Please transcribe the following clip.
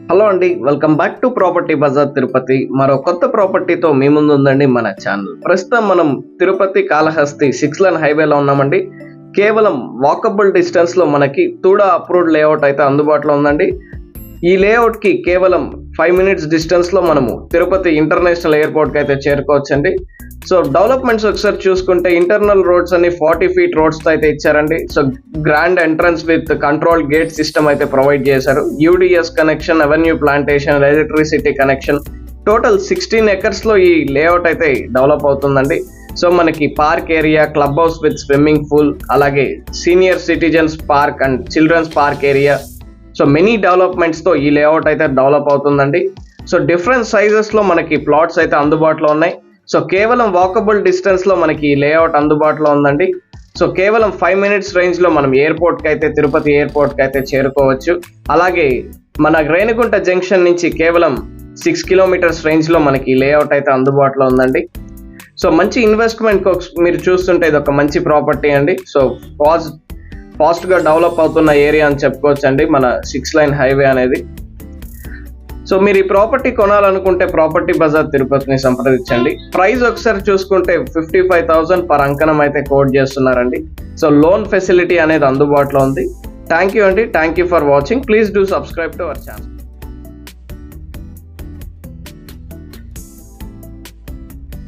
Hello అండి, welcome back to property Bazaar Tirupati. మరో కొత్త ప్రాపర్టీతో మీ ముందు ఉందండి మన ఛానల్. ప్రస్తుతం మనం తిరుపతి కాళహస్తి 6 లైన్ హైవేలో ఉన్నామండి. కేవలం వాకబుల్ డిస్టెన్స్ లో మనకి తూడా అప్రూవ్డ్ లేఅవుట్ అయితే అందుబాటులో ఉందండి. ఈ లేఅవుట్ కి కేవలం 5 minutes డిస్టెన్స్ లో మనము తిరుపతి ఇంటర్నేషనల్ ఎయిర్పోర్ట్ కి అయితే చేరుకోవచ్చండి. సో డెవలప్మెంట్స్ ఒకసారి చూసుకుంటే ఇంటర్నల్ రోడ్స్ అన్ని 40 feet రోడ్స్ తో అయితే ఇచ్చారండి. So grand entrance with control gate system అయితే ప్రొవైడ్ చేశారు. UDS connection, avenue plantation, electricity connection, total 16 acres లో ఈ లేఅవుట్ అయితే డెవలప్ అవుతుందండి. సో మనకి park area, club house with swimming pool, అలాగే senior citizens park and childrens park area, so many developments తో ఈ లేఅవుట్ అయితే డెవలప్ అవుతుందండి. సో డిఫరెంట్ సైజెస్ లో మనకి ప్లాట్స్ అయితే అందుబాటులో ఉన్నాయి. సో కేవలం వాకబుల్ డిస్టెన్స్ లో మనకి ఈ లేఅవుట్ అందుబాటులో ఉందండి. సో కేవలం 5 minutes రేంజ్ లో మనం ఎయిర్పోర్ట్ కి అయితే, తిరుపతి ఎయిర్పోర్ట్ కి అయితే చేరుకోవచ్చు. అలాగే మన రేణిగుంట జంక్షన్ నుంచి కేవలం 6 kilometers రేంజ్ లో మనకి ఈ లేఅవుట్ అయితే అందుబాటులో ఉందండి. సో మంచి ఇన్వెస్ట్మెంట్ మీరు చూస్తుంటే ఇది ఒక మంచి ప్రాపర్టీ అండి. సో ఫాస్ట్ గా డెవలప్ అవుతున్న ఏరియా అని చెప్పుకోవచ్చు అండి మన 6 లైన్ హైవే అనేది. సో మీరు ఈ ప్రాపర్టీ కొనాలనుకుంటే ప్రాపర్టీ బజార్ తిరుపతిని సంప్రదించండి. ప్రైస్ ఒకసారి చూసుకుంటే 55,000 per అంకణం అయితే కోట్ చేస్తున్నారండి. సో లోన్ ఫెసిలిటీ అనేది అందుబాటులో ఉంది. థ్యాంక్ యూ అండి. Thank you for watching. Please do subscribe to our channel.